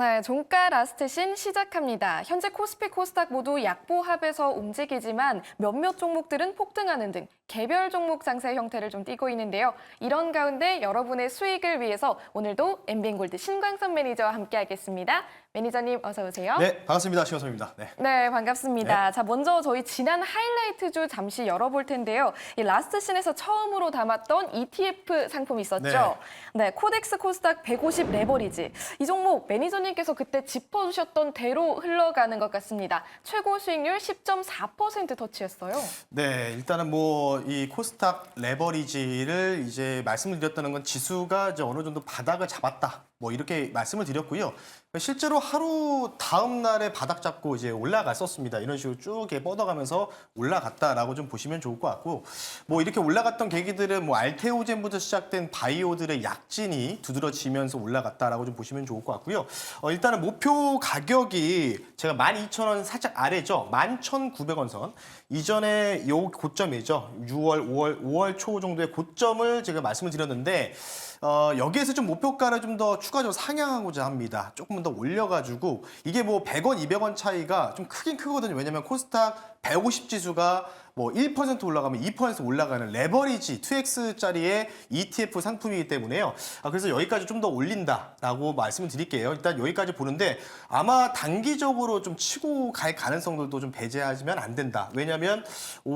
네, 종가 라스트신 시작합니다. 현재 코스피, 코스닥 모두 약보합에서 움직이지만 몇몇 종목들은 폭등하는 등 개별 종목 장세 형태를 좀 띠고 있는데요. 이런 가운데 여러분의 수익을 위해서 오늘도 엠비엔골드 신광선 매니저와 함께하겠습니다. 매니저님 어서 오세요. 네, 반갑습니다. 신원섭입니다. 네. 네, 반갑습니다. 네. 자, 먼저 저희 지난 하이라이트주 잠시 열어볼 텐데요. 이 라스트신에서 처음으로 담았던 ETF 상품이 있었죠. 네, 코덱스 코스닥 150 레버리지. 이 종목 매니저님께서 그때 짚어주셨던 대로 흘러가는 것 같습니다. 최고 수익률 10.4% 터치했어요. 네, 일단은 뭐 이 코스닥 레버리지를 이제 말씀을 드렸다는 건 지수가 이제 어느 정도 바닥을 잡았다. 뭐 이렇게 말씀을 드렸고요. 실제로 하루 다음 날에 바닥 잡고 이제 올라갔었습니다. 이런 식으로 쭉 이렇게 뻗어가면서 올라갔다라고 좀 보시면 좋을 것 같고, 뭐 이렇게 올라갔던 계기들은 뭐 알테오젠부터 시작된 바이오들의 약진이 두드러지면서 올라갔다라고 좀 보시면 좋을 것 같고요. 일단은 목표 가격이 제가 12,000원 살짝 아래죠. 11,900원 선. 이전에 요 고점이죠. 6월, 5월 초 정도의 고점을 제가 말씀을 드렸는데 여기에서 좀 목표가를 좀 더 추가적으로 상향하고자 합니다. 조금 더 올려가지고 이게 뭐 100원, 200원 차이가 좀 크긴 크거든요. 왜냐면 코스닥 150 지수가 뭐 1% 올라가면 2% 올라가는 레버리지 2X짜리의 ETF 상품이기 때문에요. 그래서 여기까지 좀 더 올린다라고 말씀을 드릴게요. 일단 여기까지 보는데 아마 단기적으로 좀 치고 갈 가능성들도 좀 배제하시면 안 된다. 왜냐하면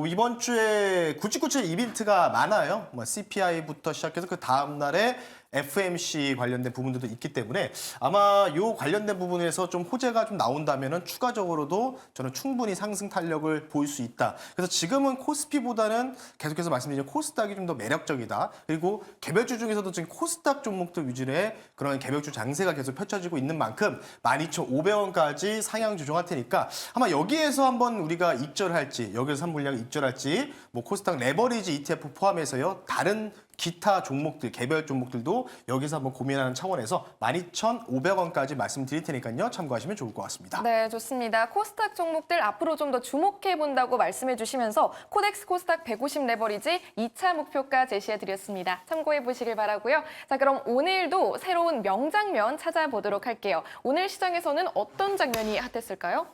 이번 주에 997 이벤트가 많아요. 뭐 CPI부터 시작해서 그 다음 날에 FMC 관련된 부분들도 있기 때문에 아마 이 관련된 부분에서 좀 호재가 좀 나온다면은 추가적으로도 저는 충분히 상승 탄력을 보일 수 있다. 그래서 지금은 코스피보다는 계속해서 말씀드린 코스닥이 좀 더 매력적이다. 그리고 개별주 중에서도 지금 코스닥 종목들 위주의 그런 개별주 장세가 계속 펼쳐지고 있는 만큼 12,500원까지 상향 조정할 테니까 아마 여기에서 한번 우리가 입절할지 여기서 산 물량 입절할지 뭐 코스닥 레버리지 ETF 포함해서요. 다른 기타 종목들, 개별 종목들도 여기서 한번 고민하는 차원에서 12,500원까지 말씀드릴 테니까요. 참고하시면 좋을 것 같습니다. 네, 좋습니다. 코스닥 종목들 앞으로 좀 더 주목해 본다고 말씀해 주시면서 코덱스 코스닥 150 레버리지 2차 목표가 제시해 드렸습니다. 참고해 보시길 바라고요. 자, 그럼 오늘도 새로운 명장면 찾아보도록 할게요. 오늘 시장에서는 어떤 장면이 핫했을까요?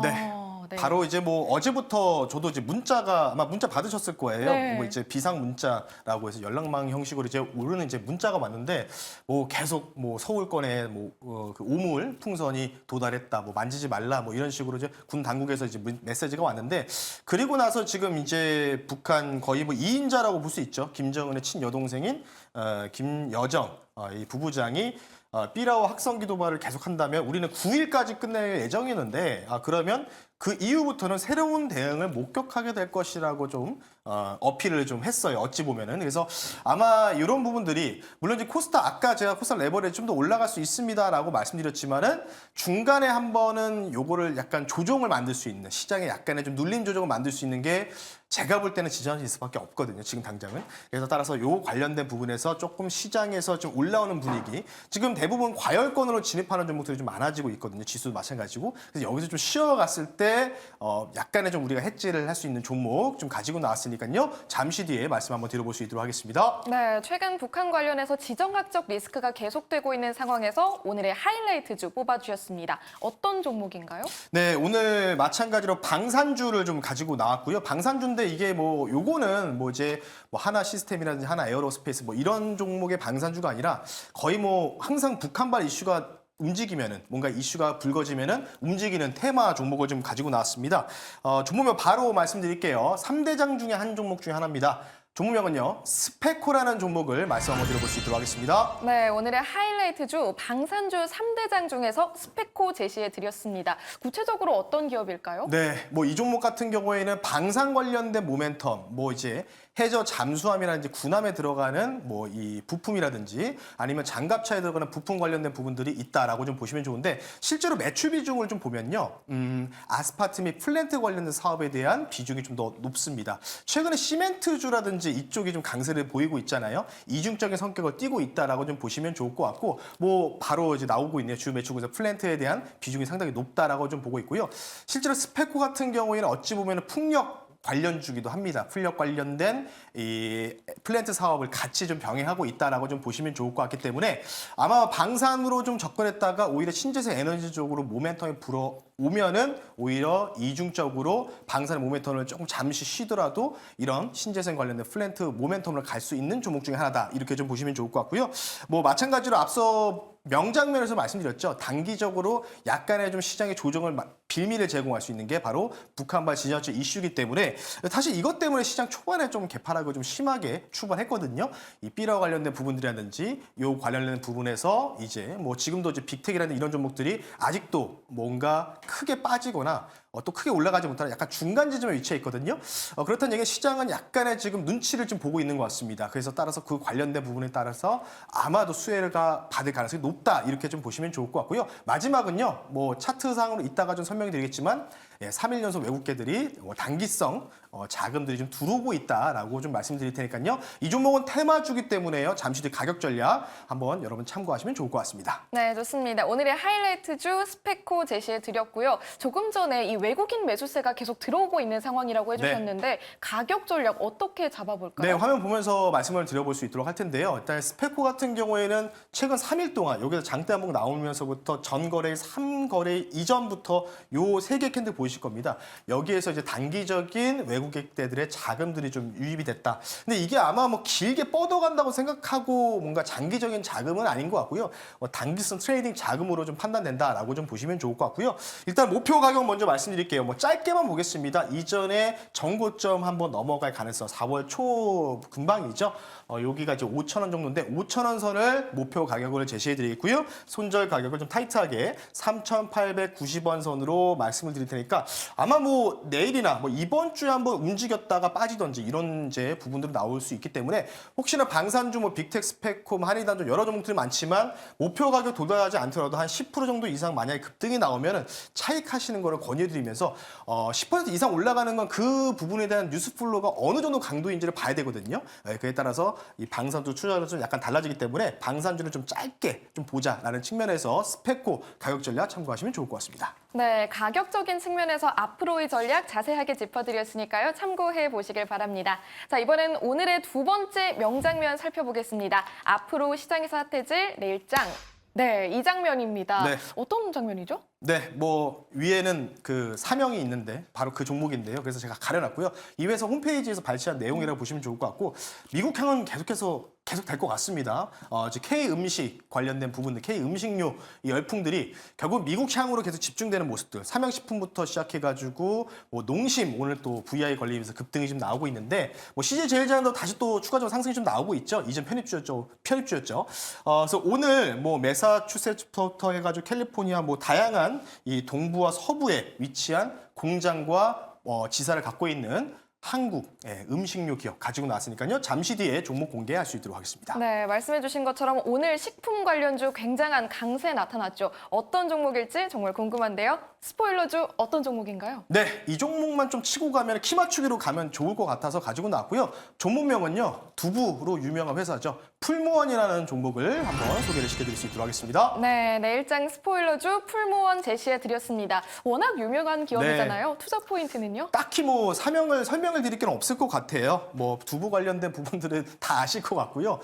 네. 네. 바로 이제 뭐 어제부터 저도 이제 문자가 아마 문자 받으셨을 거예요. 네. 뭐 이제 비상 문자라고 해서 연락망 형식으로 이제 오르는 이제 문자가 왔는데 뭐 계속 뭐 서울권에 뭐 그 오물 풍선이 도달했다. 뭐 만지지 말라. 뭐 이런 식으로 이제 군 당국에서 이제 메시지가 왔는데 그리고 나서 지금 이제 북한 거의 뭐 2인자라고 볼 수 있죠. 김정은의 친여동생인 김여정 이 부부장이 삐라오 학성기 도발을 계속한다면 우리는 9일까지 끝낼 예정이었는데 그러면 그 이후부터는 새로운 대응을 목격하게 될 것이라고 좀 어필을 좀 했어요. 어찌 보면은. 그래서 아마 이런 부분들이 물론 이제 코스닥 아까 제가 코스닥 레버리지 좀 더 올라갈 수 있습니다라고 말씀드렸지만은 중간에 한 번은 요거를 약간 조정을 만들 수 있는 시장에 약간의 좀 눌림 조정을 만들 수 있는 게 제가 볼 때는 지지선이 있을 수밖에 없거든요. 지금 당장은. 그래서 따라서 요 관련된 부분에서 조금 시장에서 좀 올라오는 분위기. 지금 대부분 과열권으로 진입하는 종목들이 좀 많아지고 있거든요. 지수도 마찬가지고. 그래서 여기서 좀 쉬어갔을 때 약간의 좀 우리가 해지를 할 수 있는 종목 좀 가지고 나왔으니까요. 잠시 뒤에 말씀 한번 드려볼 수 있도록 하겠습니다. 네, 최근 북한 관련해서 지정학적 리스크가 계속되고 있는 상황에서 오늘의 하이라이트주 뽑아주셨습니다. 어떤 종목인가요? 네, 오늘 마찬가지로 방산주를 좀 가지고 나왔고요. 방산주인데 이게 뭐 요거는 뭐 이제 뭐 하나 시스템이라든지 하나 에어로스페이스 뭐 이런 종목의 방산주가 아니라 거의 뭐 항상 북한발 이슈가 움직이면은 뭔가 이슈가 불거지면은 움직이는 테마 종목을 좀 가지고 나왔습니다. 종목명 바로 말씀드릴게요. 3대장 중에 한 종목 중에 하나입니다. 종목명은요. 스페코라는 종목을 말씀 한번 드려볼 수 있도록 하겠습니다. 네, 오늘의 하이라이트주 방산주 3대장 중에서 스페코 제시해 드렸습니다. 구체적으로 어떤 기업일까요? 네, 뭐 이 종목 같은 경우에는 방산 관련된 모멘텀, 뭐 이제 해저 잠수함이라든지 군함에 들어가는 뭐 이 부품이라든지 아니면 장갑차에 들어가는 부품 관련된 부분들이 있다라고 좀 보시면 좋은데 실제로 매출 비중을 좀 보면요, 아스파트 및 플랜트 관련된 사업에 대한 비중이 좀 더 높습니다. 최근에 시멘트주라든지 이쪽이 좀 강세를 보이고 있잖아요. 이중적인 성격을 띠고 있다라고 좀 보시면 좋을 것 같고 뭐 바로 이제 나오고 있네요. 주 매출에서 플랜트에 대한 비중이 상당히 높다라고 좀 보고 있고요. 실제로 스페코 같은 경우에는 어찌 보면 풍력 관련주기도 합니다. 풀력 관련된 이 플랜트 사업을 같이 좀 병행하고 있다라고 좀 보시면 좋을 것 같기 때문에 아마 방산으로 좀 접근했다가 오히려 신재생 에너지 쪽으로 모멘텀이 불어오면은 오히려 이중적으로 방산의 모멘텀을 조금 잠시 쉬더라도 이런 신재생 관련된 플랜트 모멘텀으로 갈 수 있는 종목 중에 하나다. 이렇게 좀 보시면 좋을 것 같고요. 뭐 마찬가지로 앞서 명장면에서 말씀드렸죠. 단기적으로 약간의 좀 시장의 조정을 빌미를 제공할 수 있는 게 바로 북한발 지정학적 이슈이기 때문에 사실 이것 때문에 시장 초반에 좀 개파락을 좀 심하게 출발했거든요. 이 삐라 관련된 부분들이라든지 요 관련된 부분에서 이제 뭐 지금도 이제 빅텍이라는 이런 종목들이 아직도 뭔가 크게 빠지거나 또 크게 올라가지 못하는 약간 중간 지점에 위치해 있거든요. 그렇다는 얘기는 시장은 약간의 지금 눈치를 좀 보고 있는 것 같습니다. 그래서 따라서 그 관련된 부분에 따라서 아마도 수혜가 받을 가능성이 높다. 이렇게 좀 보시면 좋을 것 같고요. 마지막은요. 뭐 차트상으로 이따가 좀 설명을 드리겠지만 3일 연속 외국계들이 단기성 자금들이 좀 들어오고 있다라고 좀 말씀드릴 테니까요. 이 종목은 테마주기 때문에요. 잠시 뒤 가격 전략 한번 여러분 참고하시면 좋을 것 같습니다. 네, 좋습니다. 오늘의 하이라이트주 스페코 제시해 드렸고요. 조금 전에 이 외국인 매수세가 계속 들어오고 있는 상황이라고 해주셨는데 가격 전략 어떻게 잡아볼까요? 네, 화면 보면서 말씀을 드려볼 수 있도록 할 텐데요. 일단 스페코 같은 경우에는 최근 3일 동안 여기서 장대 한복 나오면서부터 전거래, 3거래 이전부터 요 3개 캔들 보이실 겁니다. 여기에서 이제 단기적인 외국객들의 자금들이 좀 유입이 됐다. 근데 이게 아마 뭐 길게 뻗어간다고 생각하고 뭔가 장기적인 자금은 아닌 것 같고요. 단기성 트레이딩 자금으로 좀 판단된다라고 좀 보시면 좋을 것 같고요. 일단 목표 가격 먼저 말씀드릴게요. 뭐 짧게만 보겠습니다. 이전에 정고점 한번 넘어갈 가능성 4월 초 금방이죠. 여기가 이제 5,000원 정도인데 5,000원 선을 목표 가격으로 제시해 드리겠고요. 손절 가격을 좀 타이트하게 3,890원 선으로 말씀을 드릴 테니까 아마 뭐 내일이나 뭐 이번 주에 한번 움직였다가 빠지던지 이런 이제 부분들이 나올 수 있기 때문에 혹시나 방산주 뭐 빅텍, 스페콤, 한의단주 여러 종목들이 많지만 목표 가격 도달하지 않더라도 한 10% 정도 이상 만약에 급등이 나오면은 차익하시는 거를 권유드리면서 10% 이상 올라가는 건 그 부분에 대한 뉴스 플로우가 어느 정도 강도인지를 봐야 되거든요. 그에 따라서 이 방산주 투자가 좀 약간 달라지기 때문에 방산주는 좀 짧게 좀 보자라는 측면에서 스페코 가격 전략 참고하시면 좋을 것 같습니다. 네, 가격적인 측면에서 앞으로의 전략 자세하게 짚어드렸으니까요. 참고해 보시길 바랍니다. 자, 이번엔 오늘의 두 번째 명장면 살펴보겠습니다. 앞으로 시장에서 핫해질 내일장. 네, 이 장면입니다. 네. 어떤 장면이죠? 네, 뭐 위에는 그 사명이 있는데 바로 그 종목인데요. 그래서 제가 가려놨고요. 이 회사 홈페이지에서 발췌한 내용이라고 보시면 좋을 것 같고 미국향은 계속 될 것 같습니다. 이제 K 음식 관련된 부분들, K 음식료 이 열풍들이 결국 미국향으로 계속 집중되는 모습들. 삼양식품부터 시작해가지고 뭐 농심 오늘 또 VI 걸리면서 급등이 좀 나오고 있는데 뭐 CJ 제일제한도 다시 또 추가적으로 상승이 좀 나오고 있죠. 이전 편입주였죠. 그래서 오늘 뭐 매사추세츠부터 해가지고 캘리포니아 뭐 다양한 이 동부와 서부에 위치한 공장과 지사를 갖고 있는 한국 음식료 기업 가지고 나왔으니까요. 잠시 뒤에 종목 공개할 수 있도록 하겠습니다. 네, 말씀해 주신 것처럼 오늘 식품 관련주 굉장한 강세 나타났죠. 어떤 종목일지 정말 궁금한데요. 스포일러주 어떤 종목인가요? 네, 이 종목만 좀 치고 가면 키 맞추기로 가면 좋을 것 같아서 가지고 나왔고요. 종목명은요. 두부로 유명한 회사죠. 풀무원이라는 종목을 한번 소개를 시켜드릴 수 있도록 하겠습니다. 네, 내일장 스포일러주 풀무원 제시해 드렸습니다. 워낙 유명한 기업이잖아요. 투자 포인트는요? 딱히 뭐 설명을 드릴 게 없을 것 같아요. 뭐 두부 관련된 부분들은 다 아실 것 같고요.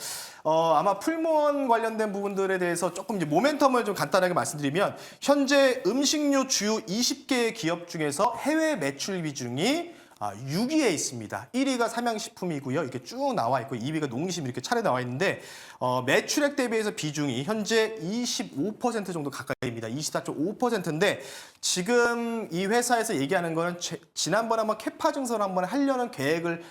아마 풀무원 관련된 부분들에 대해서 조금 이제 모멘텀을 좀 간단하게 말씀드리면 현재 음식료 주요 20개 기업 중에서 해외 매출 비중이 6위에 있습니다. 1위가 삼양식품이고요. 이렇게 쭉 나와 있고 2위가 농심 이렇게 차례 나와 있는데 매출액 대비해서 비중이 현재 25% 정도 가까이입니다. 24.5%인데 지금 이 회사에서 얘기하는 거는 지난번에 한번 캐파 증설을 한번 하려는 계획을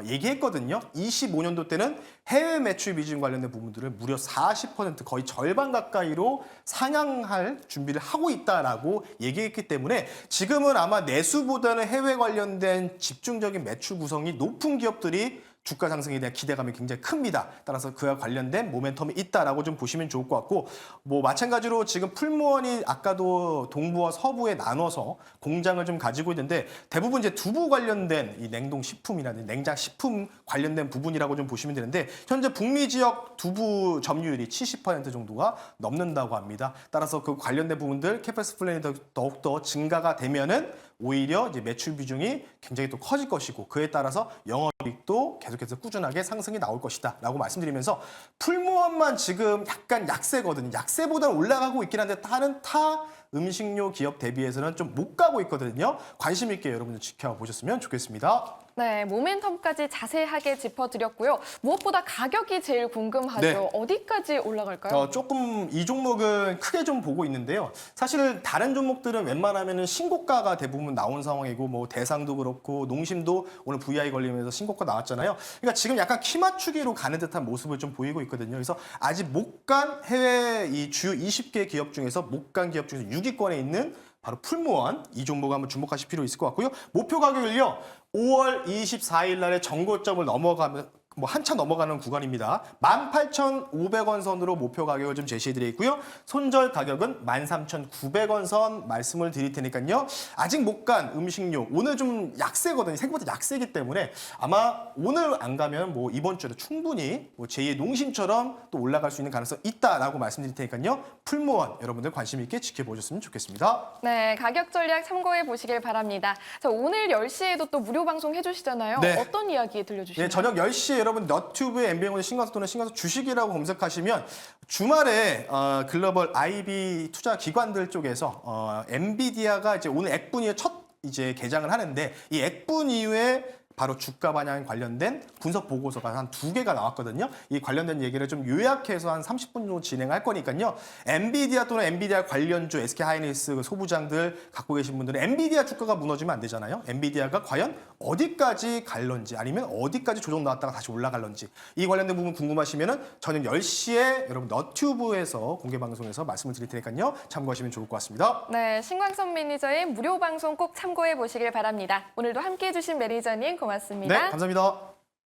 얘기했거든요. 25년도 때는 해외 매출 비중 관련된 부분들을 무려 40% 거의 절반 가까이로 상향할 준비를 하고 있다라고 얘기했기 때문에 지금은 아마 내수보다는 해외 관련된 집중적인 매출 구성이 높은 기업들이 주가 상승에 대한 기대감이 굉장히 큽니다. 따라서 그와 관련된 모멘텀이 있다라고 좀 보시면 좋을 것 같고 뭐 마찬가지로 지금 풀무원이 아까도 동부와 서부에 나눠서 공장을 좀 가지고 있는데 대부분 이제 두부 관련된 이 냉동 식품이라든지 냉장 식품 관련된 부분이라고 좀 보시면 되는데 현재 북미 지역 두부 점유율이 70% 정도가 넘는다고 합니다. 따라서 그 관련된 부분들 캐pex 플랜이 더욱더 증가가 되면은 오히려 이제 매출 비중이 굉장히 또 커질 것이고 그에 따라서 영업이익도 계속해서 꾸준하게 상승이 나올 것이다라고 말씀드리면서 풀무원만 지금 약간 약세거든요. 약세보다는 올라가고 있긴 한데 다른 타 음식료 기업 대비해서는 좀 못 가고 있거든요. 관심 있게 여러분들 지켜보셨으면 좋겠습니다. 네, 모멘텀까지 자세하게 짚어드렸고요. 무엇보다 가격이 제일 궁금하죠. 네. 어디까지 올라갈까요? 조금 이 종목은 크게 좀 보고 있는데요. 사실 다른 종목들은 웬만하면 신고가가 대부분 나온 상황이고 뭐 대상도 그렇고 농심도 오늘 VI 걸리면서 신고가 나왔잖아요. 그러니까 지금 약간 키 맞추기로 가는 듯한 모습을 좀 보이고 있거든요. 그래서 아직 못 간 해외 이 주요 20개 기업 중에서 못 간 기업 중에서 6위권에 있는 바로 풀무원 이 종목 한번 주목하실 필요 있을 것 같고요. 목표 가격을요. 5월 24일 날에 정고점을 넘어가면 뭐 한참 넘어가는 구간입니다. 18,500원 선으로 목표 가격을 좀 제시해드려 있고요. 손절 가격은 13,900원 선 말씀을 드릴 테니까요. 아직 못 간 음식료 오늘 좀 약세거든요. 생각보다 약세기 때문에 아마 오늘 안 가면 뭐 이번 주에도 충분히 뭐 제2의 농심처럼 또 올라갈 수 있는 가능성이 있다라고 말씀드릴 테니까요. 풀무원 여러분들 관심 있게 지켜보셨으면 좋겠습니다. 네, 가격 전략 참고해 보시길 바랍니다. 자, 오늘 10시에도 또 무료 방송 해주시잖아요. 네. 어떤 이야기 들려주시나요? 네, 저녁 10시에 여러분 너튜브에 MBN의 신가서 또는 신가서 주식이라고 검색하시면 주말에 글로벌 IB 투자 기관들 쪽에서 엔비디아가 이제 오늘 액분 이후에 첫 이제 개장을 하는데 이 액분 이후에 바로 주가 반영 관련된 분석 보고서가 한 2개가 나왔거든요. 이 관련된 얘기를 좀 요약해서 한 30분 정도 진행할 거니까요. 엔비디아 또는 엔비디아 관련주 SK하이닉스 소부장들 갖고 계신 분들은 엔비디아 주가가 무너지면 안 되잖아요. 엔비디아가 과연 어디까지 갈런지 아니면 어디까지 조정 나왔다가 다시 올라갈런지 이 관련된 부분 궁금하시면은 저녁 10시에 여러분 너튜브에서 공개 방송에서 말씀을 드릴 테니까요. 참고하시면 좋을 것 같습니다. 네, 신광선 매니저의 무료 방송 꼭 참고해 보시길 바랍니다. 오늘도 함께해 주신 매니저님 고맙습니다. 네, 감사합니다.